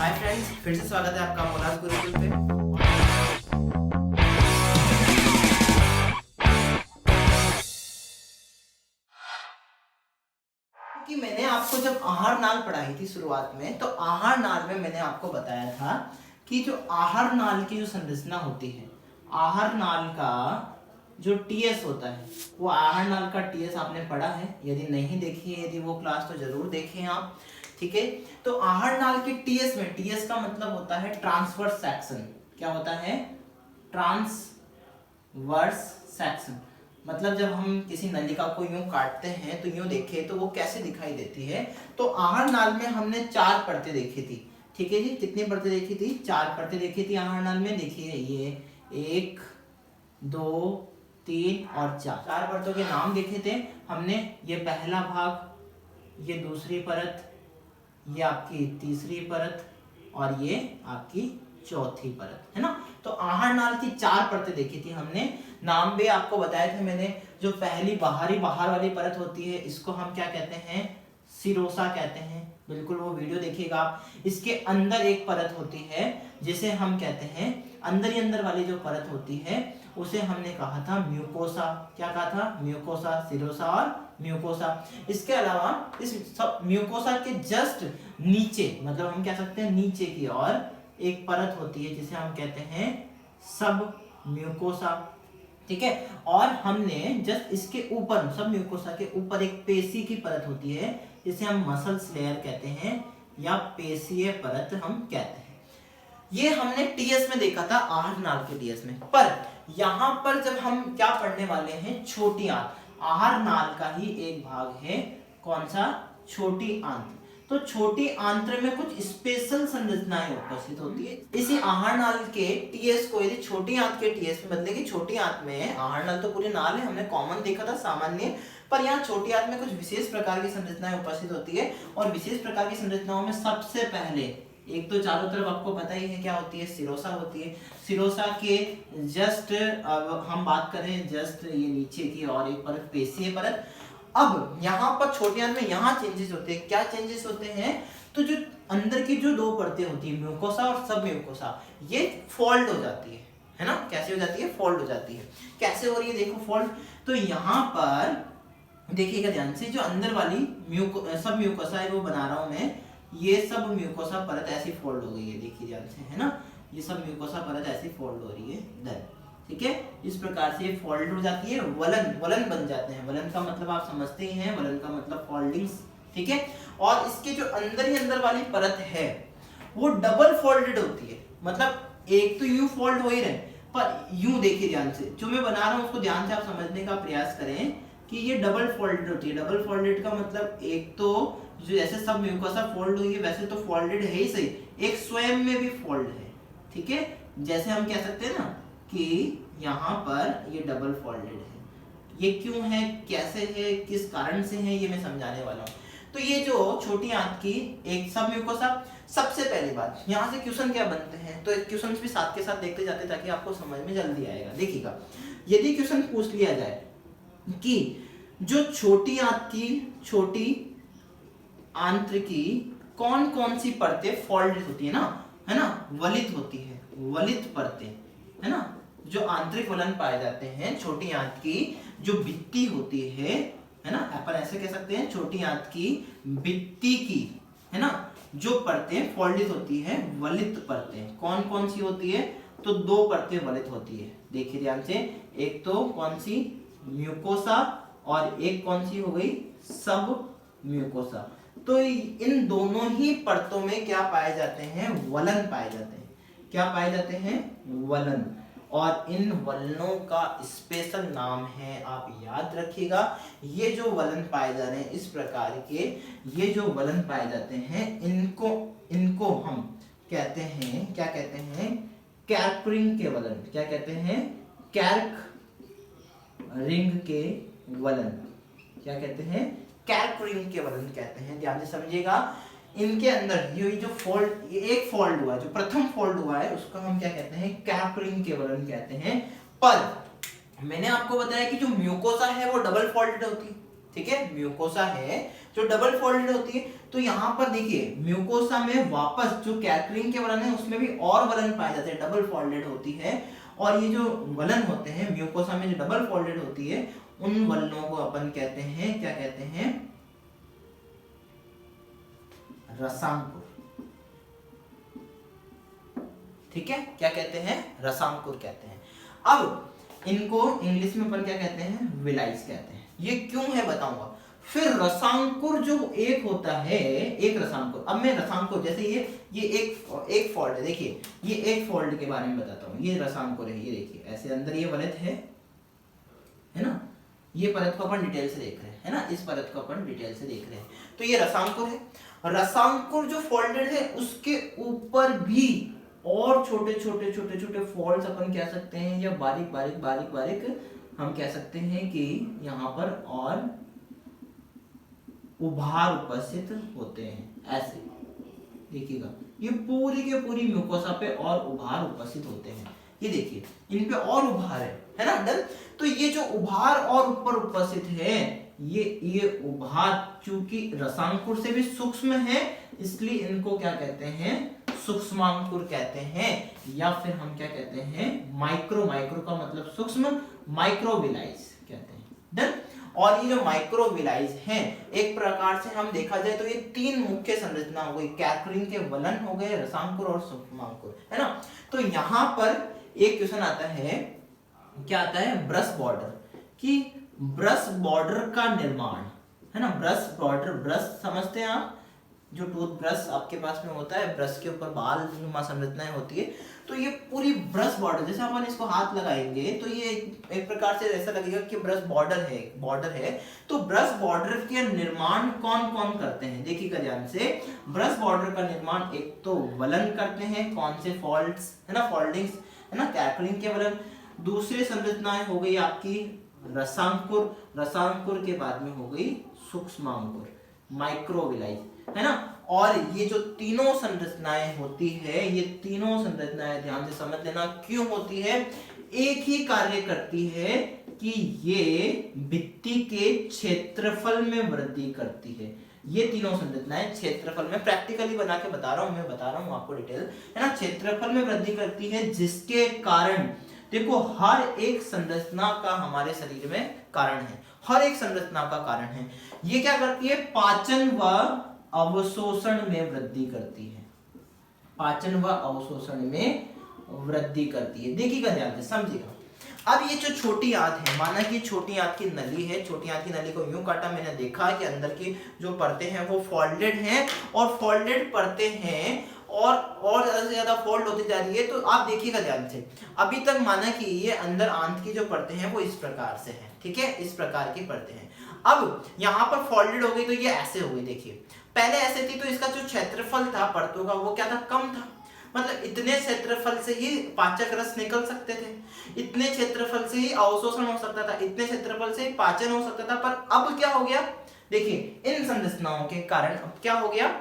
Hi friends, फिर से स्वागत है आपका मोनाज गुरुकुल पे। कि मैंने आपको जब आहार नाल पढ़ाई थी शुरुआत में, तो आहार नाल में मैंने आपको बताया था कि जो आहार नाल की जो संरचना होती है, आहार नाल का जो टीएस होता है, वो आहार नाल का टीएस आपने पढ़ा है। यदि नहीं देखी है यदि वो क्लास, तो जरूर देखें आप। ठीक है, तो आहार नाल के टीएस में, टीएस का मतलब होता है ट्रांसवर्स सेक्शन। क्या होता है? Transverse section. मतलब जब हम किसी नलिका को यूं काटते हैं तो यूं देखें तो वो कैसे दिखाई देती है। तो आहार नाल में हमने 4 परतें देखी थी। ठीक है जी, कितनी परतें देखी थी? 4 परतें देखी थी आहार नाल में। देखिए ये 1 2 3 और 4 परतों के नाम देखे थे हमने। ये पहला भाग, ये दूसरी परत, ये आपकी तीसरी परत और ये आपकी चौथी परत, है ना। तो आहार नाल की 4 परतें देखी थी हमने। नाम भी आपको बताए थे मैंने। जो पहली बाहर वाली परत होती है, इसको हम क्या कहते हैं? सिरोसा कहते हैं। बिल्कुल वो वीडियो देखिएगा आप। इसके अंदर एक परत होती है जिसे हम कहते हैं, अंदर ही अंदर वाली जो परत होती है उसे हमने कहा था म्यूकोसा। क्या कहा था? म्यूकोसा, सिरोसा और म्यूकोसा। इसके अलावा इस सब म्यूकोसा के जस्ट नीचे, मतलब हम कह सकते हैं नीचे की ओर एक परत होती है जिसे हम कहते हैं सब म्यूकोसा। ठीक है, और हमने जस्ट इसके ऊपर, सब म्यूकोसा के ऊपर एक पेशी की परत होती है जिसे हम मसल्स लेयर कहते हैं या पेशीय परत हम कहते हैं। ये हमने टीएस में देखा था, आहार नाल के टीएस में। पर यहां पर जब हम क्या पढ़ने वाले हैं? छोटी आंत। आहार नाल का ही एक भाग है, कौन सा? छोटी आंत। तो छोटी आंत्र में कुछ स्पेशल संरचनाएं उपस्थित होती है। इसी आहार नाल के टीएस को यदि छोटी आंत के टीएस में बदले कि छोटी आंत में, आहार नाल तो पूरी नाल है, हमने कॉमन देखा था सामान्य, पर यहाँ छोटी आंत में कुछ विशेष प्रकार की संरचनाएं उपस्थित होती है। और विशेष प्रकार की संरचनाओं में सबसे पहले, एक तो चारों तरफ आपको पता ही है क्या होती है? सिरोसा होती है। सिरोसा के जस्ट, अब हम बात करें जस्ट ये नीचे की और एक परत पेशीय परत। अब यहाँ पर छोटी आंत में यहाँ चेंजेस होते हैं। क्या चेंजेस होते हैं? तो जो अंदर की जो 2 परतें होती है, म्यूकोसा और सब म्यूकोसा, ये फोल्ड हो जाती है ना। कैसे हो जाती है? फोल्ड हो जाती है। कैसे हो रही है देखो फोल्ड। तो यहाँ पर देखिएगा ध्यान से, जो अंदर वाली सब म्यूकोसा है वो बना रहा हूं मैं। ये सब म्यूकोसा परत ऐसी फोल्ड हो गई है, देखिए ध्यान से, है ना। ये सब म्यूकोसा परत ऐसी फोल्ड हो रही है इधर। ठीक है, इस प्रकार से ये फोल्ड हो जाती है, वलन बन जाते हैं। वलन का मतलब आप समझते ही हैं, वलन का मतलब फोल्डिंग्स। ठीक है, और इसके जो अंदर ही अंदर वाली परत है वो डबल फोल्डेड होती है। मतलब एक तो यूं फोल्ड हो ही रहे, पर यूं देखिए ध्यान से, जो मैं बना रहा हूं उसको ध्यान से आप समझने का प्रयास करें कि ये डबल फोल्डेड होती है। डबल फोल्डेड का मतलब एक तो जो जैसे सब म्यूकोसा फोल्ड हुई है वैसे तो फोल्डेड है ही सही, एक स्वयं में भी फोल्ड है। ठीक है, जैसे हम कह सकते हैं ना कि यहाँ पर ये डबल फोल्डेड है। ये क्यों है, कैसे है, किस कारण से है, ये मैं समझाने वाला हूँ। तो ये जो छोटी आंत की एक सब म्यूकोसा, सबसे पहली बात यहाँ से क्वेश्चन क्या बनते हैं, तो क्वेश्चंस भी साथ के साथ देखते जाते ताकि आपको समझ में जल्दी आएगा। देखिएगा, यदि क्वेश्चन पूछ लिया जाए कि जो छोटी आंत की, छोटी आंत्र की कौन कौन सी परतें फोल्डेड होती है ना, है ना, वलित होती है, वलित परतें, है ना, जो आंतरिक वलन पाए जाते हैं छोटी आंत की, जो भित्ति होती है ना, अपन ऐसे कह सकते हैं छोटी आंत की भित्ति की, है ना, जो परतें फोल्डित होती है, वलित परतें कौन कौन सी होती है? तो 2 परतें वलित होती है। देखिए ध्यान से, एक तो कौन सी? म्यूकोसा, और एक कौन सी हो गई? सब म्यूकोसा। तो इन दोनों ही परतों में क्या पाए जाते हैं? वलन पाए जाते हैं। क्या पाए जाते हैं? वलन। और इन वलनों का स्पेशल नाम है, आप याद रखिएगा, ये जो वलन पाए जा रहे हैं इस प्रकार के, ये जो वलन पाए जाते हैं इनको हम कहते हैं, क्या कहते हैं? कैर्क के वलन। क्या कहते हैं? कैर्क रिंग के वलन। क्या कहते हैं? कैर्क रिंग के वलन कहते हैं। ध्यान से समझिएगा, इनके अंदर ये जो फोल्ड, ये एक फोल्ड हुआ है, जो प्रथम फोल्ड हुआ है उसको हम क्या कहते हैं? कैर्क रिंग के वलन कहते हैं। पर मैंने आपको बताया कि जो म्यूकोसा है वो डबल फोल्डेड होती है। ठीक है, म्यूकोसा है जो डबल फोल्डेड होती है। तो यहाँ पर देखिए म्यूकोसा में वापस जो कैकरिंग के वलन है उसमें भी और वलन पाए जाते हैं, डबल फोल्डेड होती है। और ये जो वलन होते हैं म्यूकोसा में जो डबल फोल्डेड होती है उन वलनों को अपन कहते हैं, क्या कहते हैं, रसांकुर। ठीक है, क्या कहते हैं, रसांकुर कहते हैं। अब इनको इंग्लिश में अपन क्या कहते हैं, विलाइज कहते हैं। ये क्यों है बताऊंगा। फिर रसांकुर जो एक होता है, एक रसांकुर, अब मैं रसांकुर जैसे ये एक फोल्ड है, देखिए ये एक फोल्ड के बारे में बताता हूँ। ये रसांकुर है, ये देखिए ऐसे अंदर ये वलय है ना, ये परत को अपन डिटेल से देख रहे हैं, है ना, इस परत को अपन डिटेल से देख रहे हैं। तो ये रसांकुर है। रसांकुर जो फोल्डेड है उसके ऊपर भी और छोटे छोटे फोल्ड्स अपन कह सकते हैं, या बारीक हम कह सकते हैं कि यहाँ पर और उभार उपस्थित होते हैं। ऐसे देखिएगा ये पूरी के पूरी म्यूकोसा पे और उभार उपस्थित होते हैं। ये देखिए इन पे और उभार है ना डन। तो ये जो उभार और ऊपर उपस्थित है, ये उभार चूंकि रसांकुर से भी सूक्ष्म है इसलिए इनको क्या कहते हैं, सूक्ष्मांकुर कहते हैं, या फिर हम क्या कहते हैं, माइक्रो का मतलब सूक्ष्म, माइक्रोविलाइज कहते हैं। डन। और ये जो माइक्रोविलाइज हैं, एक प्रकार से हम देखा जाए तो ये तीन मुख्य संरचना हो गई, कैकरिंग के वलन हो गए, रसांकुर और सूक्ष्मांकुर, है ना। तो यहाँ पर एक क्वेश्चन आता है, क्या आता है, ब्रश बॉर्डर, कि ब्रश बॉर्डर का निर्माण, है ना, ब्रश बॉर्डर, ब्रश समझते हैं आप, जो टूथ ब्रश आपके पास में होता है, ब्रश के ऊपर बाल नुमा संरचनाएं होती है। तो ये पूरी ब्रश बॉर्डर, जैसे अपन इसको हाथ लगाएंगे तो ये एक प्रकार से ऐसा लगेगा कि ब्रश बॉर्डर है। तो ब्रश बॉर्डर के निर्माण कौन कौन करते हैं, देखिएगा ध्यान से। ब्रश बॉर्डर का निर्माण एक तो वलन करते हैं, कौन से, फॉल्ट्स, है ना, फोल्डिंग्स, है ना, कैकरिंग के वलन। दूसरी संरचनाएं हो गई आपकी रसांकुर, रसांकुर के बाद में हो गई सूक्ष्मांकुर, माइक्रोविलाइज, है ना। और ये जो तीनों संरचनाएं होती है, ये तीनों संरचनाएं ध्यान से समझ लेना क्यों होती है, एक ही कार्य करती है कि ये भित्ति के क्षेत्रफल में वृद्धि करती है। ये तीनों संरचनाएं क्षेत्रफल में, प्रैक्टिकली बना के बता रहा हूं, मैं बता रहा हूं आपको डिटेल, है ना, क्षेत्रफल में वृद्धि करती है, जिसके कारण देखो हर एक संरचना का हमारे शरीर में कारण है, हर एक संरचना का कारण है। ये क्या करती है, पाचन व अवशोषण में वृद्धि करती है, पाचन व अवशोषण में वृद्धि करती है। देखिएगा ध्यान से, समझिएगा। अब ये जो छोटी आंत है, माना कि छोटी आंत की नली है, छोटी आंत की नली को यूं काटा, मैंने देखा कि अंदर की जो परतें हैं वो फोल्डेड हैं, और फोल्डेड परतें हैं और ज्यादा से ज्यादा फोल्ड होती जा रही है। तो आप देखिएगा ध्यान से, अभी तक माना कि ये अंदर आंत की जो परतें हैं वो इस प्रकार से हैं, ठीक है, इस प्रकार की परतें हैं। अब यहाँ पर फोल्डेड हो गई तो ये ऐसे हो गई, देखिए पहले ऐसे थी तो इसका जो क्षेत्रफल था परतों का वो क्या था, कम था, मतलब इतने क्षेत्रफल से ही पाचक रस निकल सकते थे, इतने क्षेत्रफल से ही अवशोषण हो सकता था, इतने क्षेत्रफल से ही पाचन हो सकता था। पर अब क्या हो गया, देखिए इन संरचनाओं के कारण अब क्या हो गया,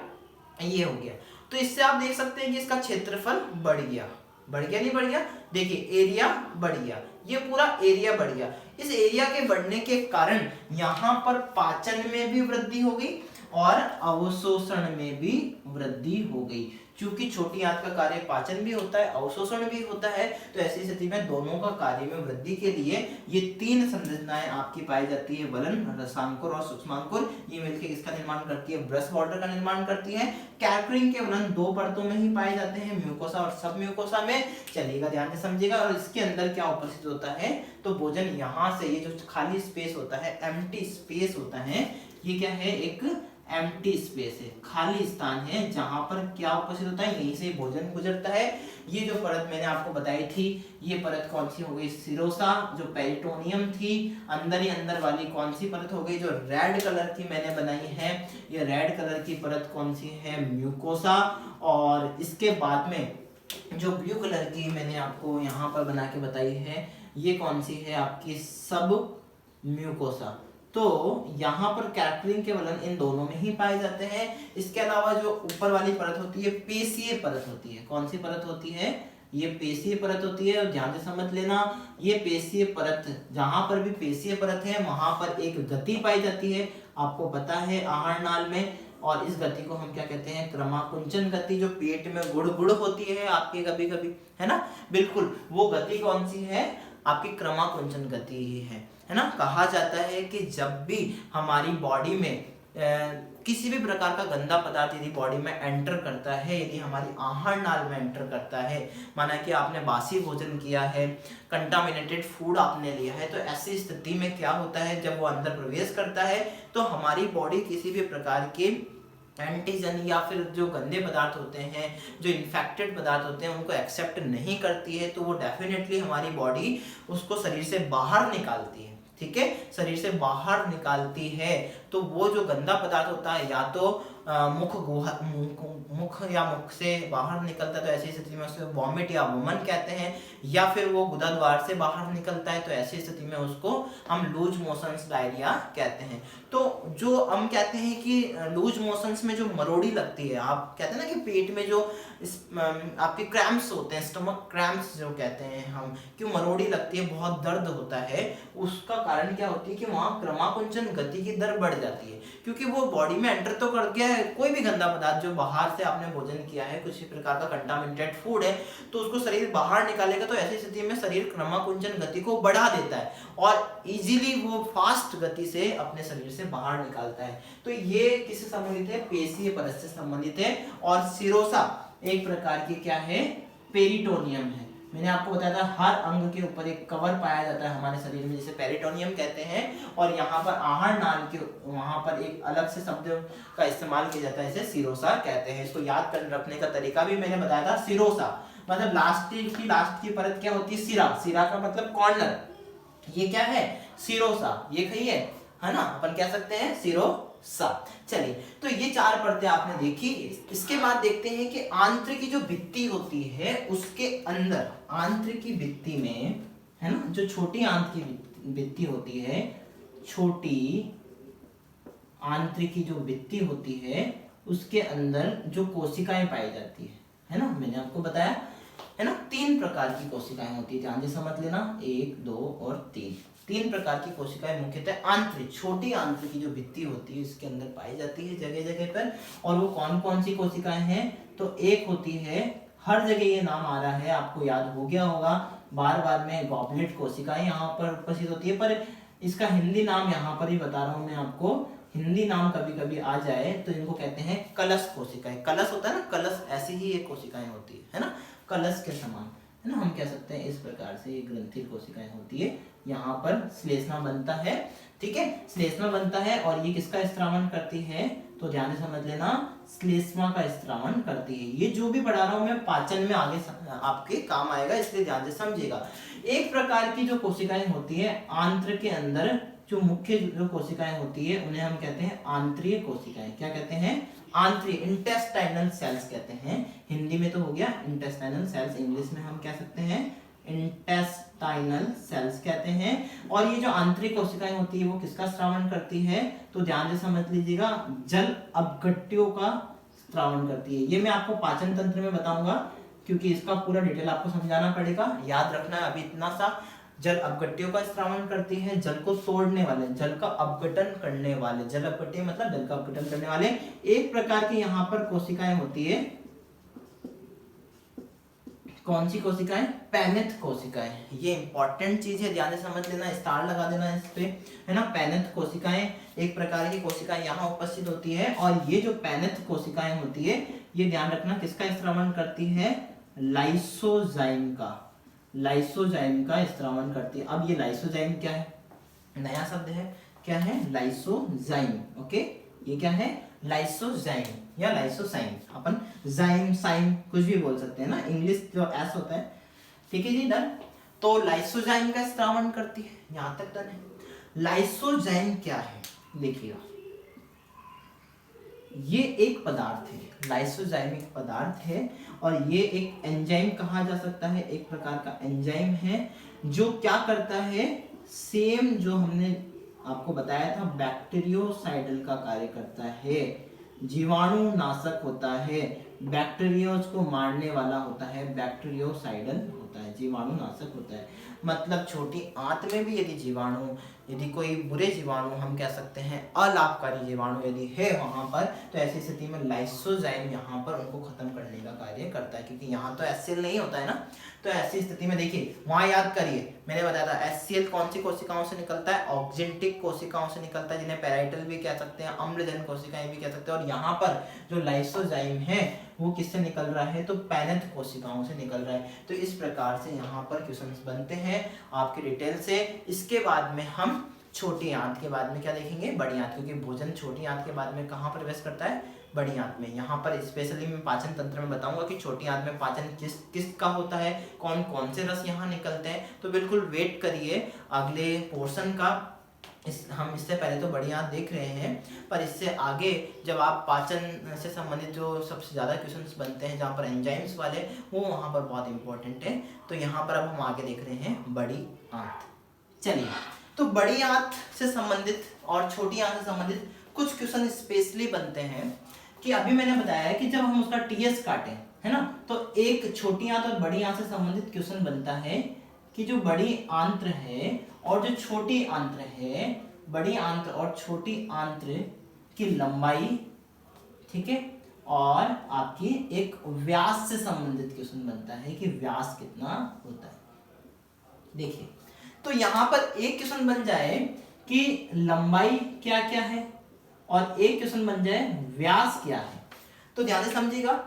ये हो गया। तो इससे आप देख सकते हैं कि इसका क्षेत्रफल बढ़ गया, नहीं बढ़ गया, देखिए एरिया बढ़ गया, ये पूरा एरिया बढ़ गया। इस एरिया के बढ़ने के कारण यहाँ पर पाचन में भी वृद्धि हो गई और अवशोषण में भी वृद्धि हो गई। क्योंकि छोटी आंत का कार्य पाचन भी होता है, अवशोषण भी होता है, तो ऐसी स्थिति में दोनों का कार्य में वृद्धि के लिए ये तीन संरचनाएं आपकी पाई जाती है, वलन, रसांकुर और सूक्ष्मांकुर। ये मिलकर किसका निर्माण करती है, ब्रश बॉर्डर का निर्माण करती है। कैकरिंग के वलन दो परतों में ही पाए जाते हैं, म्यूकोसा और सब म्यूकोसा में। चलिएगा ध्यान से समझिएगा। और इसके अंदर क्या उपस्थित होता है, तो भोजन यहाँ से, ये जो खाली स्पेस होता है, एम्प्टी स्पेस होता है, ये क्या है, एक एम्प्टी स्पेस है, खाली स्थान है, जहां पर क्या उपस्थित होता है, यहीं से भोजन गुजरता है। ये जो परत मैंने आपको बताई थी, ये परत कौन सी हो गई, सिरोसा, जो पेरिटोनियम थी, अंदर ही अंदर वाली कौन सी परत हो गई, जो रेड कलर की मैंने बनाई है, ये रेड कलर की परत कौन सी है, म्यूकोसा। और इसके बाद में जो ब्लू कलर की मैंने आपको यहाँ पर बना के बताई है, ये कौन सी है, आपकी सब म्यूकोसा। तो यहाँ पर कैकरिंग के वलन इन दोनों में ही पाए जाते हैं। इसके अलावा जो ऊपर वाली परत होती है, पेशीय परत होती है, कौन सी परत होती है, ये पेशीय परत होती है, और ध्यान से समझ लेना ये पेशीय परत, जहां पर भी पेशीय परत है वहां पर एक गति पाई जाती है, आपको पता है आहार नाल में। और इस गति को हम क्या कहते हैं, क्रमाकुंचन गति, जो पेट में गुड़ गुड़ होती है आपके कभी कभी, है ना, बिल्कुल वो गति कौन सी है, आपकी क्रमाकुंचन गति ही है ना। कहा जाता है कि जब भी हमारी बॉडी में किसी भी प्रकार का गंदा पदार्थ यदि बॉडी में एंटर करता है, यदि हमारी आहार नाल में एंटर करता है, माना कि आपने बासी भोजन किया है, कंटामिनेटेड फूड आपने लिया है, तो ऐसी स्थिति में क्या होता है, जब वो अंदर प्रवेश करता है तो हमारी बॉडी किसी भी प्रकार के एंटीजन या फिर जो गंदे पदार्थ होते हैं, जो इन्फेक्टेड पदार्थ होते हैं, उनको एक्सेप्ट नहीं करती है, तो वो डेफिनेटली हमारी बॉडी उसको शरीर से बाहर निकालती है। ठीक है, शरीर से बाहर निकालती है, तो वो जो गंदा पदार्थ होता है या तो मुख या मुख से बाहर निकलता है, तो ऐसी स्थिति में उसको वॉमिट या वमन कहते हैं, या फिर वो गुदा द्वार से बाहर निकलता है, तो ऐसी स्थिति में उसको हम लूज मोशंस डायरिया कहते हैं। तो जो हम कहते हैं कि लूज मोशंस में जो मरोड़ी लगती है, आप कहते हैं ना कि पेट में जो आपके क्रैम्प्स होते हैं, स्टमक क्रैम्प्स जो कहते हैं हम, क्यों मरोड़ी लगती है, बहुत दर्द होता है, उसका कारण क्या होती है कि वहाँ क्रमाकुंचन गति की दर बढ़ जाती है, क्योंकि वो बॉडी में एंटर तो कर गया है कोई भी गंदा पदार्थ, जो बाहर से आपने भोजन किया है, किसी प्रकार का कंटामिनेटेड फूड है, तो उसको शरीर बाहर निकालेगा, तो ऐसी स्थिति में शरीर क्रमाकुंचन गति को बढ़ा देता है और इजीली वो फास्ट गति से अपने शरीर से बाहर निकालता है। तो ये किससे संबंधित है, पेशीय परत से संबंधित है। और सिरोसा एक प्रकार की क्या है, पेरिटोनियम है। मैंने आपको बताया था हर अंग के ऊपर एक कवर पाया जाता है हमारे शरीर में, जिसे पेरिटोनियम कहते हैं, और यहाँ पर आहार नाल के वहां पर एक अलग से शब्द का इस्तेमाल किया जाता है, इसे सिरोसा कहते हैं। इसको याद कर रखने का तरीका भी मैंने बताया था। सिरोसा मतलब लास्ट की परत क्या होती है, सिरा, सिरा का मतलब कॉर्नर, ये क्या है, सिरोसा, ये कही है ना, अपन कह सकते हैं सिरोसा। चलिए, तो ये चार परतें आपने देखी। इसके बाद देखते हैं कि आंत्र की जो भित्ति होती है उसके अंदर, आंत्र की भित्ति में, है ना, जो छोटी आंत्र की भित्ति होती है, छोटी आंत्र की जो भित्ति होती है उसके अंदर जो कोशिकाएं पाई जाती है ना, मैंने आपको बताया है ना, 3 प्रकार की कोशिकाएं होती है, ध्यान से समझ लेना, 1, 2 और 3 प्रकार की कोशिकाएं मुख्यतः आंतरिक, छोटी आंत्र की जो भित्ति होती है इसके अंदर पाई जाती है जगह जगह पर। और वो कौन कौन सी कोशिकाएं हैं, तो एक होती है, हर जगह ये नाम आ रहा है, आपको याद हो गया होगा, बार बार में गॉबलेट कोशिकाएं यहाँ पर उपस्थित होती है, पर इसका हिंदी नाम यहाँ पर ही बता रहा हूँ मैं आपको, हिंदी नाम कभी कभी आ जाए तो इनको कहते हैं कलश कोशिकाएं। कलश होता है ना, कलश, ऐसी ही एक कोशिकाएं होती है ना, कलश के समान, है ना, हम कह सकते हैं इस प्रकार से ये ग्रंथिल कोशिकाएं होती है। यहाँ पर श्लेष्मा बनता है, ठीक है, श्लेष्मा बनता है, और ये किसका स्त्रावन करती है, तो ध्यान से समझ लेना, श्लेष्मा का स्त्रावन करती है। ये जो भी पढ़ा रहा हूं मैं पाचन में आगे आपके काम आएगा, इसलिए ध्यान से समझिएगा। एक प्रकार की जो कोशिकाएं होती है आंत्र के अंदर, जो मुख्य जो कोशिकाएं होती है उन्हें हम कहते हैं आंतरीय कोशिकाएं। क्या कहते हैं, आंतरिक, इंटेस्टाइनल सेल्स कहते हैं। हिंदी में तो हो गया इंटेस्टाइनल सेल्स, इंग्लिश में हम कह सकते हैं इंटेस्टाइनल सेल्स कहते हैं। और ये जो आंतरिक कोशिकाएं होती है वो किसका स्रावन करती है, तो ध्यान से समझ लीजिएगा, जल अपघट्यों का स्रावन करती है। ये मैं आपको पाचन तंत्र में बताऊंगा, क्योंकि इसका पूरा डिटेल आपको समझाना पड़ेगा, याद रखना है अभी इतना सा। जल अपघट्यों का स्रावन करती है, जल को तोड़ने वाले, जल का अपघटन करने वाले, जल अपघट्य मतलब जल का अपघटन करने वाले एक प्रकार की यहाँ पर कोशिकाएं होती है। कौन सी कोशिकाएं, पैनिथ कोशिकाएं। ये इंपॉर्टेंट चीज है, ध्यान से समझ लेना, स्टार लगा देना इस पे, है ना। पैनिथ कोशिकाएं एक प्रकार की कोशिकाएं यहाँ उपस्थित होती है, और ये जो पैनिथ कोशिकाएं होती है ये ध्यान रखना किसका स्रावन करती है, लाइसोजाइम का, लाइसोजाइम का स्रावन करती है। अब ये लाइसोजाइम क्या है, नया शब्द है, क्या है, लाइसोजाइम। ओके, ये क्या है, लाइसोजाइम या लाइसोसाइम, अपन जाइम साइम कुछ भी बोल सकते हैं ना, इंग्लिश जो एस होता है, ठीक है जी, डन। तो लाइसोजाइम का स्रावन करती है, यहां तक डन है। लाइसोजाइम क्या है, देखिएगा, ये एक पदार्थ है, लाइसोजाइम एक पदार्थ है, और ये एक एंजाइम कहा जा सकता है, एक प्रकार का एंजाइम है, जो क्या करता है, सेम जो हमने आपको बताया था बैक्टीरियोसाइडल का कार्य करता है, जीवाणु नाशक होता है, बैक्टीरियोज को मारने वाला होता है, बैक्टीरियोसाइडल होता है, जीवाणुनाशक होता है। मतलब छोटी आंत में भी यदि जीवाणु, यदि कोई बुरे जीवाणु, हम कह सकते हैं अलाभकारी जीवाणु यदि है वहां पर, तो ऐसी स्थिति में लाइसोजाइम यहाँ पर उनको खत्म करने का कार्य करता है, क्योंकि यहाँ तो HCl नहीं होता है ना। तो ऐसी स्थिति में देखिए, वहां याद करिए मैंने बताया था HCl कौन सी कोशिकाओं से निकलता है, ऑक्जेंटिक कोशिकाओं से निकलता है, जिन्हें पैराइटल भी कह सकते हैं, अम्लजन कोशिकाएं भी कह सकते हैं। और यहाँ पर जो लाइसोजाइम है वो किससे निकल रहा है, तो पैरेंट कोशिकाओं से निकल रहा है। तो इस प्रकार से यहाँ पर क्वेश्चंस बनते हैं आपके डिटेल से। इसके बाद में हम छोटी आंत के बाद में क्या देखेंगे, बड़ी आंत, क्योंकि भोजन छोटी आंत के बाद में कहाँ प्रवेश करता है, बड़ी आंत में। यहाँ पर स्पेशली मैं पाचन तंत्र में बताऊंगा कि छोटी आंत में पाचन किसका होता है, कौन कौन से रस यहाँ निकलते हैं। तो बिल्कुल वेट करिए अगले पोर्शन का। हम इससे पहले तो बड़ी आंत देख रहे हैं, पर इससे आगे जब आप पाचन से संबंधित जो सबसे ज़्यादा क्वेश्चंस बनते हैं जहाँ पर एंजाइम्स वाले, वो वहाँ पर बहुत इंपॉर्टेंट है। तो यहाँ पर अब हम आगे देख रहे हैं बड़ी आंत। चलिए, तो बड़ी आंत से संबंधित और छोटी आंत से संबंधित कुछ क्वेश्चन स्पेशली बनते हैं कि अभी मैंने बताया है कि जब हम उसका टीएस काटें, है ना, तो एक छोटी आंत और बड़ी आंत से संबंधित क्वेश्चन बनता है कि जो बड़ी आंत्र है और जो छोटी आंत्र है, बड़ी आंत्र और छोटी आंत्र की लंबाई, ठीक है, और आपकी एक व्यास से संबंधित क्वेश्चन बनता है कि व्यास कितना होता है। देखिए, तो यहां पर एक क्वेश्चन बन जाए कि लंबाई क्या क्या है और एक क्वेश्चन बन जाए व्यास क्या है। तो ध्यान से समझिएगा,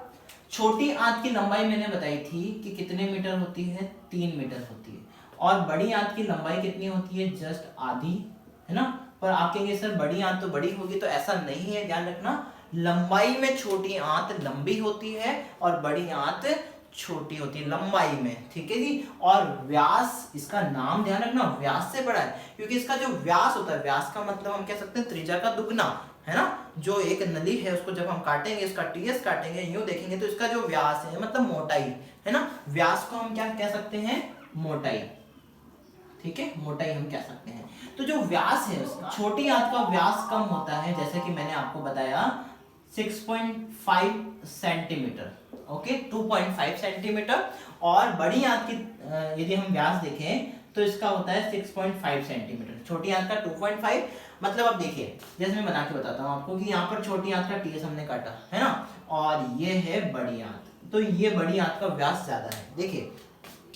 छोटी आंत की लंबाई मैंने बताई थी कि कितने मीटर होती है, 3 मीटर होती है। और बड़ी आंत की लंबाई कितनी होती है, जस्ट आधी, है ना। पर आप कहेंगे सर बड़ी आंत तो बड़ी होगी, तो ऐसा नहीं है, ध्यान रखना। लंबाई में छोटी आंत लंबी होती है और बड़ी आंत छोटी होती है लंबाई में, ठीक है जी। और व्यास, इसका नाम ध्यान रखना, व्यास से बड़ा है, क्योंकि इसका जो व्यास होता है, व्यास का मतलब हम कह सकते हैं त्रिज्या का दुगना, है ना। जो एक नली है उसको जब हम काटेंगे, इसका टीएस काटेंगे, यूं देखेंगे तो इसका जो व्यास है मतलब मोटाई, है ना, व्यास को हम क्या कह सकते हैं, मोटाई, ठीक है, मोटाई हम कह सकते हैं। तो जो व्यास है उसका, छोटी आंत का व्यास कम होता है, जैसे कि मैंने आपको बताया 6.5 सेंटीमीटर, ओके, 2.5 सेंटीमीटर। और बड़ी आंत की यदि हम व्यास देखें तो इसका होता है 6.5 सेंटीमीटर, छोटी आंत का 2.5। मतलब अब देखिए, जैसे मैं बना के बताता हूँ आपको कि यहाँ पर छोटी आंत का टीएस हमने काटा, है ना, और ये है बड़ी आंत, तो ये बड़ी आंत का व्यास ज्यादा है, देखिए,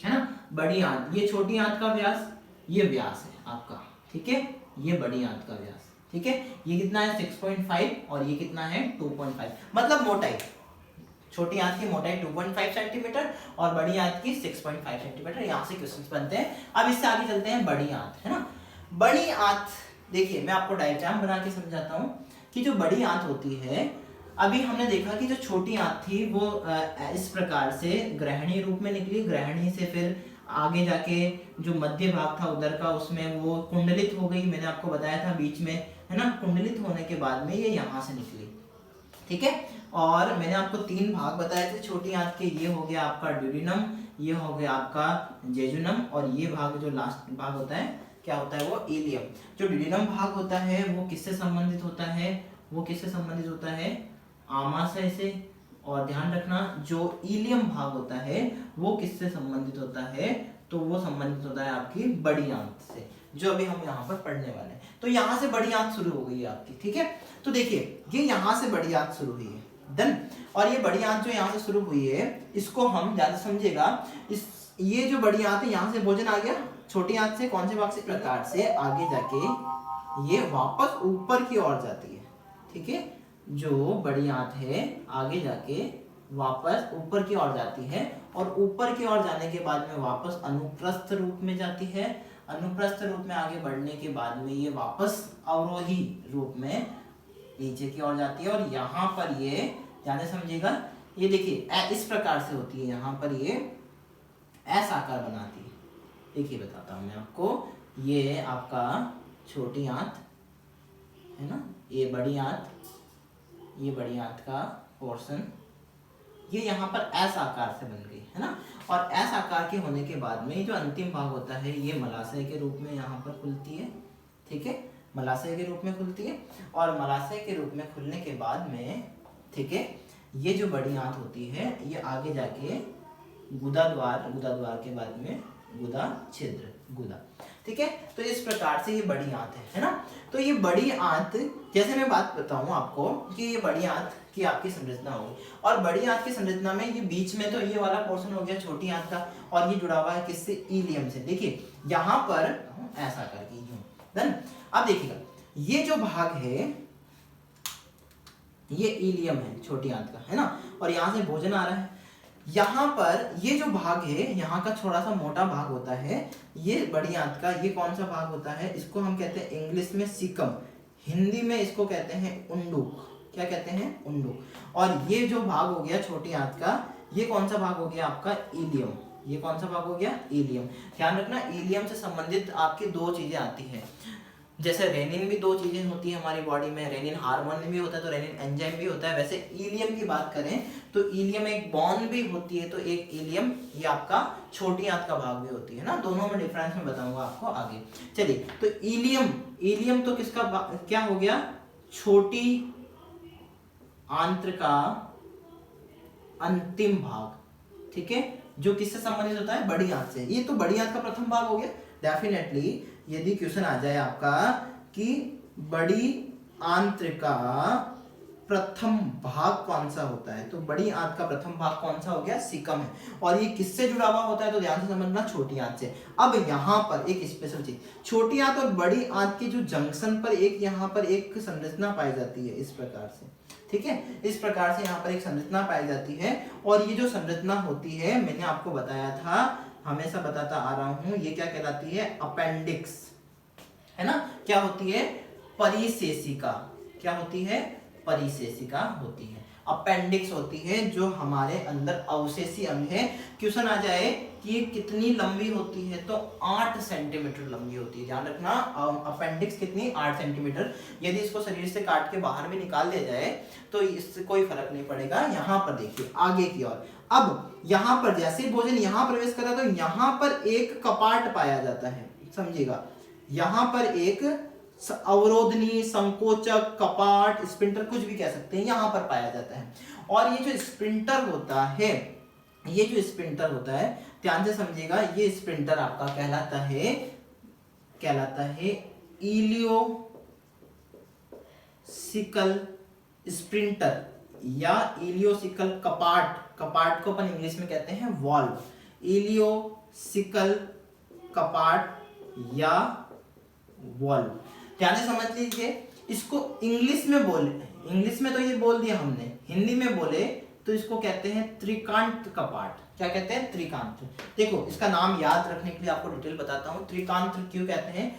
है ना, बड़ी आंत, ये छोटी आंत का व्यास, ये व्यास है आपका, ठीक है, ये बड़ी आंत का व्यास, ठीक है, ये कितना है 6.5 और ये कितना है 2.5, मतलब मोटाई, छोटी आंत की मोटाई 2.5 सेंटीमीटर और बड़ी आंत की 6.5 सेंटीमीटर। यहाँ से क्वेश्चंस बनते हैं। अब इससे आगे चलते हैं बड़ी आंत, है ना। बड़ी आंत, देखिए मैं आपको डायग्राम बना के समझाता हूँ कि जो बड़ी आंत होती है, अभी हमने देखा कि जो छोटी आंत थी वो इस प्रकार से ग्रहणीय रूप में निकली, ग्रहणी से फिर आगे जाके जो मध्य भाग था उधर का, उसमें वो कुंडलित हो गई, मैंने आपको बताया था बीच में, है ना। कुंडलित होने के बाद में ये यहाँ से निकली, ठीक है। और मैंने आपको 3 भाग बताए थे छोटी आंत के, ये हो गया आपका ड्यूडिनम, ये हो गया आपका जेजुनम, और ये भाग जो लास्ट भाग होता है क्या होता है, वो इलियम। जो ड्यूडिनम भाग होता है वो किससे संबंधित होता है, वो किससे संबंधित होता है, आमाशय से। और ध्यान रखना, जो इलियम भाग होता है वो किससे संबंधित होता है, तो वो संबंधित होता है आपकी बड़ी आंत से, जो अभी हम यहाँ पर पढ़ने वाले हैं। तो यहाँ से बड़ी आंत शुरू हो गई है आपकी, ठीक है। तो देखिए, ये यहाँ से बड़ी आंत शुरू हुई है, डन। और ये बड़ी आंत जो यहाँ से शुरू हुई है, इसको हम ज्यादा समझिएगा, इस ये जो बड़ी आंत है, यहाँ से भोजन आ गया छोटी आंत से, कौन से भाग से, प्रकार से आगे जाके ये वापस ऊपर की ओर जाती है, ठीक है। जो बड़ी आंत है आगे जाके वापस ऊपर की ओर जाती है, और ऊपर की ओर जाने के बाद में वापस अनुप्रस्थ रूप में जाती है। अनुप्रस्थ रूप में आगे बढ़ने के बाद में ये वापस अवरोही रूप में नीचे की ओर जाती है। और यहाँ पर ये ध्यान से समझिएगा, ये देखिए इस प्रकार से होती है, यहाँ पर ये ऐसा आकार बनाती है। देखिए बताता हूँ मैं आपको, ये आपका छोटी आंत है ना, ये बड़ी आंत, ये बड़ी आंत का पोर्शन, ये यहाँ पर ऐसा आकार से बन गई, है ना। और ऐसा आकार के होने के बाद में जो अंतिम भाग होता है, ये मलाशय के रूप में यहाँ पर खुलती है, ठीक है, मलाशय के रूप में खुलती है। और मलाशय के रूप में खुलने के बाद में, ठीक है, ये जो बड़ी आंत होती है ये आगे जाके गुदा द्वार के बाद में गुदा छिद्र, गुदा, ठीक है। तो इस प्रकार से ये बड़ी आंत है ना। तो ये बड़ी आंत, जैसे मैं बात बताऊं आपको कि ये बड़ी आंत की आपकी संरचना होगी, और बड़ी आंत की संरचना में ये बीच में तो ये वाला पोर्शन हो गया छोटी आंत का, और ये जुड़ा हुआ है किससे, इलियम से। देखिए यहाँ पर ऐसा करके यूं, देन अब देखिएगा ये जो भाग है ये इलियम है छोटी आंत का, है ना, और यहाँ से भोजन आ रहा है। यहाँ पर ये जो भाग है यहाँ का थोड़ा सा मोटा भाग होता है, ये बड़ी आंत का ये कौन सा भाग होता है, इसको हम कहते हैं इंग्लिश में सीकम, हिंदी में इसको कहते हैं उंडुक। क्या कहते हैं, उंडुक। और ये जो भाग हो गया छोटी आंत का, ये कौन सा भाग हो गया आपका, इलियम। ये कौन सा भाग हो गया, इलियम। ध्यान रखना इलियम से संबंधित आपकी दो चीजें आती है, जैसे रेनिन भी दो चीजें होती है हमारी बॉडी में, रेनिन हार्मोन भी होता है तो रेनिन एंजाइम भी होता है। वैसे इलियम की बात करें तो इलियम एक बॉन भी होती है, तो एक इलियम ये आपका छोटी आंत का भाग भी होती है ना। दोनों में डिफरेंस मैं बताऊंगा आपको आगे। चलिए तो इलियम तो किसका क्या हो गया, छोटी आंत्र का अंतिम भाग, ठीक है, जो किससे संबंधित होता है, बड़ी आंत से। ये तो बड़ी आंत का प्रथम भाग हो गया। डेफिनेटली यदि क्वेश्चन आ जाए आपका कि बड़ी आंत्र का प्रथम भाग कौन सा होता है, तो बड़ी आंत का प्रथम भाग कौन सा हो गया, सीकम है। और ये किससे जुड़ा हुआ होता है, तो ध्यान से समझना, छोटी आंत से। अब यहाँ पर एक स्पेशल चीज, छोटी आंत और बड़ी आंत के जो जंक्शन पर एक यहाँ पर एक संरचना पाई जाती है इस प्रकार से, ठीक है, इस प्रकार से यहाँ पर एक संरचना पाई जाती है। और ये जो संरचना होती है मैंने आपको बताया था, हमेशा बताता आ रहा हूं, ये क्या कहलाती है, अपेंडिक्स, है ना। क्या होती है, परिशेषिका। क्या होती है, परिशेषिका होती है, अपेंडिक्स होती है, जो हमारे अंदर अवशेषी अंग है। क्वेश्चन आ जाए कि ये कितनी लंबी होती है, तो 8 सेंटीमीटर लंबी होती है। ध्यान रखना अपेंडिक्स कितनी, 8 सेंटीमीटर। यदि इसको शरीर से काट के बाहर भी निकाल दिया जाए तो इससे कोई फर्क नहीं पड़ेगा। यहाँ पर देखिए आगे की ओर, अब यहाँ पर जैसे भोजन यहाँ प्रवेश करा तो यहाँ पर एक कपाट पाया जाता है, समझिएगा, यहाँ पर एक अवरोधनी, संकोचक, कपाट, स्पिंटर, कुछ भी कह सकते हैं, यहाँ पर पाया जाता है। और ये जो स्पिंटर होता है, ये जो स्पिंटर होता है, ध्यान से समझिएगा, ये स्पिंटर आपका कहलाता है इलियोसिकल स्प्रिंटर या इलियोसिकल कपाट। कपाट को अपन इंग्लिश में कहते हैं वॉल्व, इलियोसिकल कपाट या वॉल्व। ध्यान से समझ लीजिए, इसको इंग्लिश में तो ये बोल दिया हमने, हिंदी में बोले तो इसको कहते हैं त्रिकांत कपाट। क्या कहते हैं, त्रिकांत। देखो इसका नाम याद रखने के लिए आपको डिटेल बताता हूँ, त्रिकांत क्यों कहते हैं।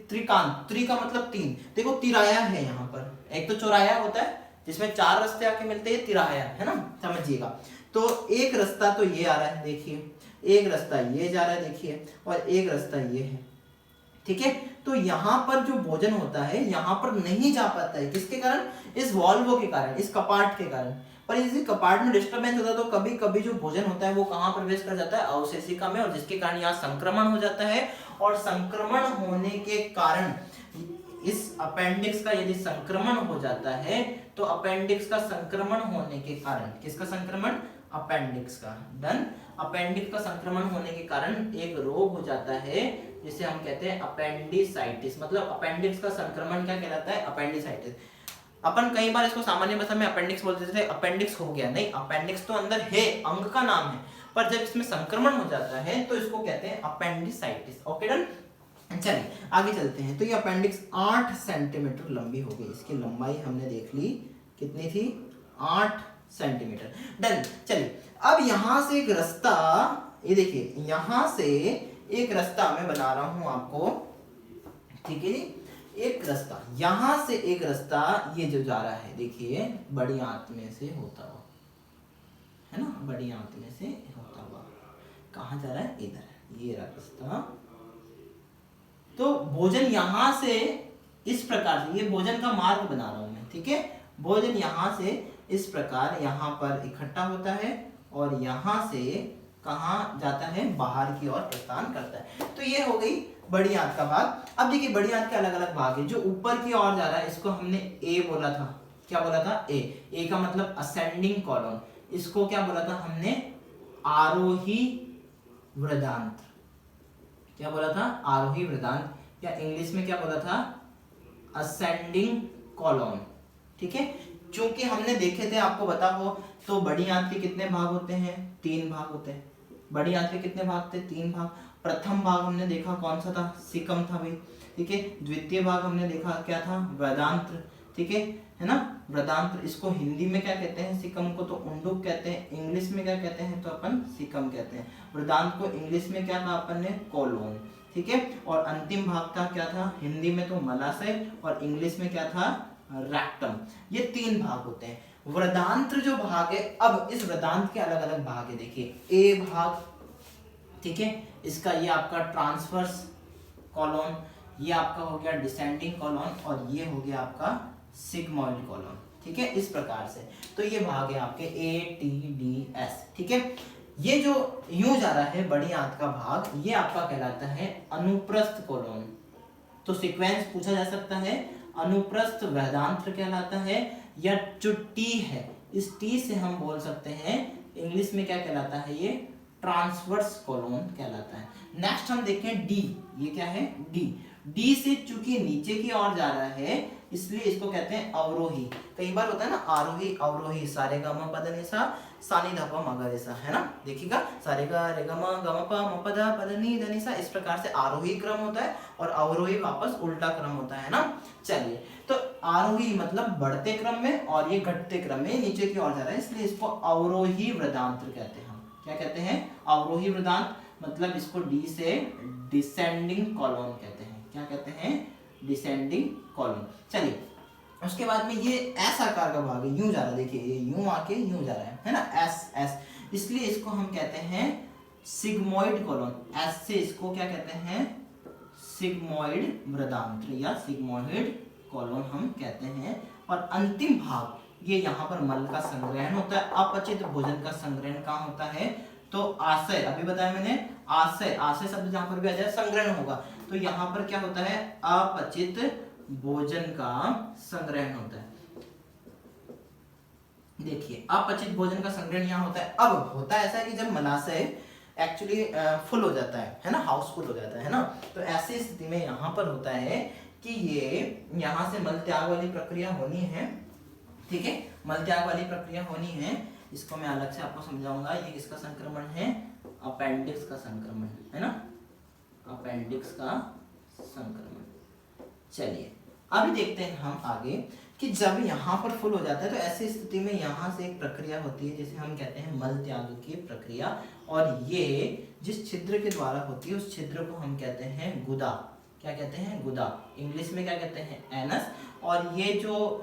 त्रिकांत, त्रि का मतलब तीन। देखो तिराया है यहाँ पर, एक तो चौराया होता है जिसमें 4 रास्ते आके मिलते हैं, तिराया है ना, समझिएगा। तो एक रास्ता तो ये आ रहा है, देखिए, एक रास्ता ये जा रहा है, देखिए, और एक रास्ता ये है, ठीक है। तो यहाँ पर जो भोजन होता है यहाँ पर नहीं जा पाता है, किसके कारण, इस वॉल्व के कारण, इस कपाट के कारण। पर इस कपाट में डिस्टर्बेंस होता है तो कभी कभी जो भोजन होता है वो कहाँ प्रवेश कर जाता है, अवशेषिका में, और जिसके कारण यहाँ संक्रमण हो जाता है। और संक्रमण होने के कारण इस अपेंडिक्स का यदि संक्रमण हो जाता है तो अपेंडिक्स का संक्रमण होने के कारण, किसका संक्रमण, अपेंडिक्स का, डन, अपेंडिक्स का संक्रमण होने के कारण एक रोग हो जाता है जिसे हम कहते हैं अपेंडिसाइटिस। मतलब अपेंडिक्स का संक्रमण क्या कहलाता है, अपेंडिसाइटिस। अपन कई बार इसको सामान्य भाषा में अपेंडिक्स बोल देते थे, अपेंडिक्स हो गया, नहीं, अपेंडिक्स तो अंदर है, अंग का नाम है, पर जब इसमें संक्रमण हो जाता है तो इसको कहते हैं अपेंडिसाइटिस। ओके डन, चलिए आगे चलते हैं। तो ये अपेंडिक्स 8 सेंटीमीटर लंबी हो गई, इसकी लंबाई हमने देख ली कितनी थी, 8 सेंटीमीटर, डन। चलिए अब यहां से एक रास्ता, ये देखिए यहां से एक रास्ता मैं बना रहा हूं आपको, ठीक है जी, एक रास्ता, यहां से एक रास्ता ये जो जा रहा है, देखिए बड़ी आंत में से होता हुआ, है ना, बड़ी आंत में से होता हुआ कहां जा रहा है, इधर, ये रास्ता। तो भोजन यहां से इस प्रकार से, ये भोजन का मार्ग बना रहा हूं मैं, ठीक है, भोजन यहां से इस प्रकार यहाँ पर इकट्ठा होता है और यहाँ से कहाँ जाता है, बाहर की ओर प्रस्थान करता है। तो ये हो गई बड़ी आंत का भाग। अब देखिए बड़ी आंत के अलग अलग भाग है। जो ऊपर की ओर जा रहा है इसको हमने ए बोला था, क्या बोला था? ए का मतलब असेंडिंग कॉलम, इसको क्या बोला था हमने? आरोही वृदांत। क्या बोला था? आरोही वृदांत, या इंग्लिश में क्या बोला था? Ascending column. ठीक है, चूंकि हमने देखे थे, आपको बता हो तो बड़ी आंत के कितने भाग होते हैं? 3 भाग होते हैं। बड़ी आंत के कितने भाग थे? 3 भाग। प्रथम भाग हमने देखा कौन सा था? सिकम था भाई। ठीक है, द्वितीय भाग हमने देखा क्या था? वृदांत्र। ठीक है ना, वृदांत्र। इसको हिंदी में क्या कहते हैं? सिकम को तो उंडुक कहते हैं, इंग्लिश में क्या कहते हैं? तो अपन सिकम कहते हैं। वृदांत को इंग्लिश में क्या कहा अपन ने? कोलोन। ठीक है, और अंतिम भाग का क्या था? हिंदी में तो मलाशय, और इंग्लिश में क्या था? रैक्टम। ये 3 भाग होते हैं। वृदांत्र जो भाग है, अब इस वृदांत के अलग अलग भाग है। देखिए, ए भाग, ठीक है, इसका ये आपका ट्रांसवर्स कॉलम, ये आपका हो गया डिसेंडिंग कॉलम, और ये हो गया आपका सिग्मॉइड कॉलम। ठीक है, इस प्रकार से। तो ये भाग है आपके ए टी डी एस। ठीक है, ये जो यूं जा रहा है बड़ी आंत का भाग, ये आपका कहलाता है अनुप्रस्थ कॉलम। तो सीक्वेंस पूछा जा सकता है, अनुप्रस्थ वृदांत्र कहलाता है, या जो टी है, इस टी से हम बोल सकते हैं इंग्लिश में क्या कहलाता है? ये ट्रांसवर्स कॉलम कहलाता है। नेक्स्ट हम देखें डी। ये क्या है? डी से चूंकि नीचे की ओर जा रहा है, इसलिए इसको कहते हैं अवरोही। कई बार होता है ना आरोही अवरोही, सारे ग म प ध नि सा, सा नि ध प म ग रे सा, है ना? देखिएगा, सारे ग रे ग म प म प ध नि ध नि सा, इस प्रकार से आरोही क्रम होता है, और अवरोही वापस उल्टा क्रम होता है ना। चलिए, तो आरोही मतलब बढ़ते क्रम में, और ये घटते क्रम में नीचे की ओर जा रहा है, इसलिए इसको अवरोही वृदांत्र कहते हैं। हम क्या कहते हैं? अवरोही वृदांत, मतलब इसको डी से डिसेंडिंग कॉलम कहते हैं। क्या कहते हैं? Descending column. चलिए, उसके बाद में ये एस आकार का भाग है, यूं जा रहा है। देखिए, ये यूं आके यूं जा रहा है ना, एस, इसलिए इसको हम कहते हैं सिग्मॉइड कॉलम। एस से इसको क्या कहते हैं? सिग्मॉइड वृदांत्र या सिग्मॉइड कॉलम हम कहते हैं। और अंतिम भाग, ये यहाँ पर मल का संग्रहण होता है। अपचित भोजन का संग्रहण कहाँ होता है? तो आशय, अभी बताया मैंने, आशय शब्द जहां पर भी आ जाए संग्रहण होगा, तो यहाँ पर क्या होता है? अपचित भोजन का संग्रहण होता है। देखिए, अपचित भोजन का संग्रहण यहाँ होता है। अब होता है ऐसा कि जब मलाशय एक्चुअली फुल हो जाता है ना, हाउसफुल हो जाता है ना, तो ऐसी स्थिति में यहाँ पर होता है कि ये यहाँ से मल त्याग वाली प्रक्रिया होनी है। ठीक है, मल त्याग वाली प्रक्रिया होनी है। इसको मैं अलग से आपको समझाऊंगा। ये किसका संक्रमण है? अपेंडिक्स का संक्रमण है ना, अपेंडिक्स का संक्रमण। चलिए, अभी देखते हैं हम आगे कि जब यहाँ पर फुल हो जाता है, तो ऐसी स्थिति में यहाँ से एक प्रक्रिया होती है जिसे हम कहते हैं मल त्याग की प्रक्रिया, और ये जिस छिद्र के द्वारा होती है उस छिद्र को हम कहते हैं गुदा। क्या कहते हैं? गुदा। इंग्लिश में क्या कहते हैं? एनस। और ये जो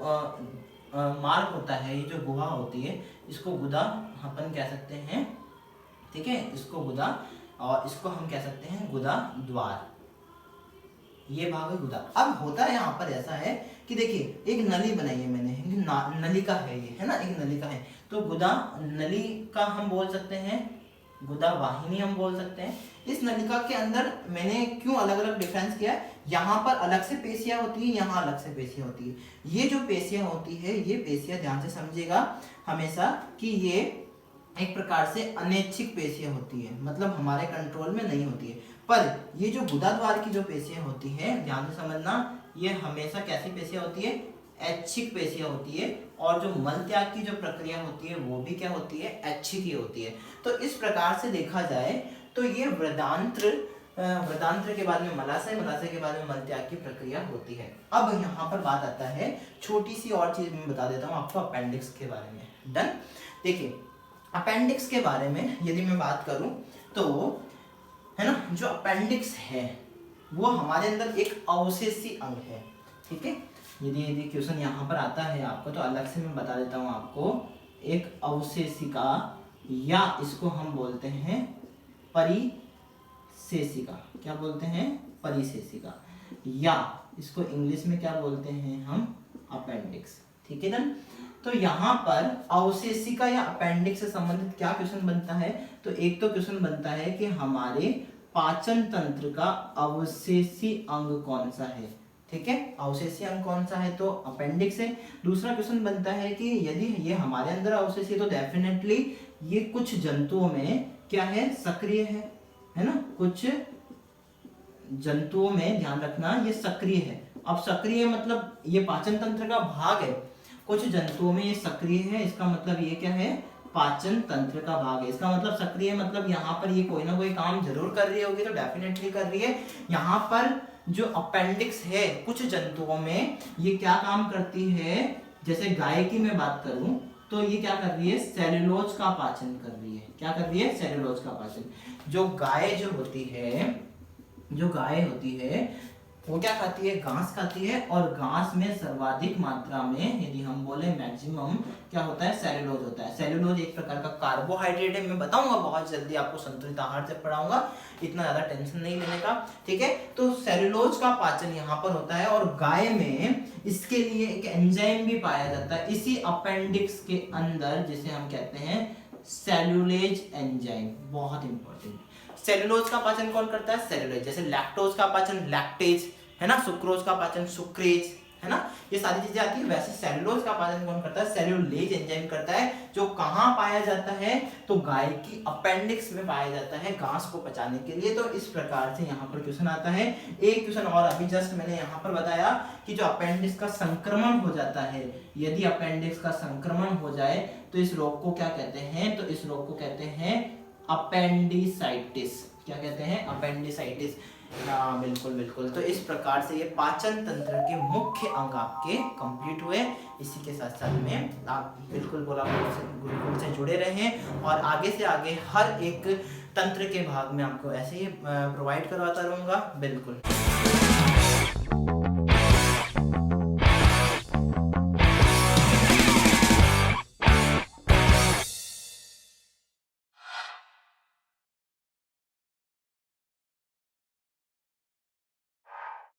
मार्ग होता है, ये जो गुहा होती है, इसको गुदा अपन कह सकते हैं। ठीक है, इसको गुदा, और इसको हम कह सकते हैं गुदा द्वार। ये भाग है गुदा। अब होता है यहाँ पर ऐसा है कि देखिए, एक नली बनाई है मैंने, नलिका है ये, है ना, एक नलिका है, तो गुदा नली का हम बोल सकते हैं, गुदा वाहिनी हम बोल सकते हैं। इस नलिका के अंदर मैंने क्यों अलग अलग डिफरेंस किया है? यहाँ पर अलग से पेशियां होती है, यहाँ अलग से पेशियां होती है। ये जो पेशियां होती है, ये पेशियां ध्यान से समझिएगा हमेशा कि ये एक प्रकार से अनैच्छिक पेशियां होती है, मतलब हमारे कंट्रोल में नहीं होती है। पर ये जो गुदा द्वार की जो पेशियां होती है, ध्यान से समझना, ये हमेशा कैसी पेशियां होती है? ऐच्छिक पेशियां होती है। और जो मल त्याग की जो प्रक्रिया होती है वो भी क्या होती है? ऐच्छिक ही होती है। तो इस प्रकार से देखा जाए तो ये वृदांत्र के बाद में मलाशय, मलाशय के बाद में मल त्याग की प्रक्रिया होती है। अब यहाँ पर बात आता है, छोटी सी और चीज मैं बता देता हूँ आपको अपेंडिक्स के बारे में। डन। देखिए, अपेंडिक्स के बारे में यदि मैं बात करूं तो, है ना, जो अपेंडिक्स है वो हमारे अंदर एक अवशेषी अंग है। ठीक है, यदि क्वेश्चन यहाँ पर आता है आपको, तो अलग से मैं बता देता हूँ आपको, एक अवशेषिका, या इसको हम बोलते हैं परिशेषिका। क्या बोलते हैं? परिशेषिका, या इसको इंग्लिश में क्या बोलते हैं हम? अपेंडिक्स। ठीक है ना। तो यहाँ पर अवशेषिका या अपेंडिक्स से संबंधित क्या क्वेश्चन बनता है? तो एक तो क्वेश्चन बनता है कि हमारे पाचन तंत्र का अवशेषी अंग कौन सा है। ठीक है, अवशेषीय अंग कौन सा है, तो अपेंडिक्स है। दूसरा क्वेश्चन बनता है कि यदि ये हमारे अंदर अवशेषीय तो डेफिनेटली ये कुछ जंतुओं में क्या है, सक्रिय है ना, कुछ जंतुओं में ध्यान रखना ये सक्रिय है। अब सक्रिय मतलब ये पाचन तंत्र का भाग है, कुछ जंतुओं में ये सक्रिय है, इसका मतलब ये क्या है, पाचन तंत्र का भाग है। इसका मतलब सक्रिय मतलब यहाँ पर ये कोई ना कोई काम जरूर कर रही होगी, तो डेफिनेटली कर रही है। यहाँ पर जो अपेंडिक्स है कुछ जंतुओं में ये क्या काम करती है, जैसे गाय की मैं बात करूं तो ये क्या कर रही है, सेल्यूलोज का पाचन कर रही है। क्या कर रही है, सेल्यूलोज का पाचन। जो गाय होती है वो क्या खाती है, घास खाती है, और घास में सर्वाधिक मात्रा में यदि हम बोले मैक्सिमम क्या होता है, सेल्यूलोज होता है। सेल्यूलोज एक प्रकार का कार्बोहाइड्रेट है, मैं बताऊंगा बहुत जल्दी आपको, संतुलित आहार से पढ़ाऊंगा, इतना ज्यादा टेंशन नहीं लेने का, ठीक है। तो सेल्यूलोज का पाचन यहाँ पर होता है, और गाय में इसके लिए एक एंजाइम भी पाया जाता है इसी अपेंडिक्स के अंदर, जिसे हम कहते हैं सेल्यूलेज एंजाइम, बहुत इंपॉर्टेंट। सेल्यूलोज का पाचन कौन करता है, सेल्यूलोज। जैसे लैक्टोज का पाचन लैक्टेज है ना, सुक्रोज का पाचन सुक्रेज है ना, ये सारी चीजें आती है। वैसे सेल्यूलोज का पाचन कौन करता है, सेल्यूलेज एंजाइम करता है, जो कहाँ पाया जाता है, तो गाय की अपेंडिक्स में पाया जाता है घास को पचाने के लिए। तो इस प्रकार से यहाँ पर क्वेश्चन आता है। एक क्वेश्चन और अभी जस्ट मैंने यहाँ पर बताया कि जो अपेंडिक्स का संक्रमण हो जाता है, यदि अपेंडिक्स का संक्रमण हो जाए तो इस रोग को क्या कहते हैं, तो इस रोग को कहते हैं अपेंडिसाइटिस। क्या कहते हैं, अपेंडिसाइटिस। हाँ बिल्कुल बिल्कुल। तो इस प्रकार से ये पाचन तंत्र के मुख्य अंग आपके कंप्लीट हुए। इसी के साथ साथ में आप बिल्कुल गुरुकुल से जुड़े रहें, और आगे से आगे हर एक तंत्र के भाग में आपको ऐसे ही प्रोवाइड करवाता रहूंगा। बिल्कुल।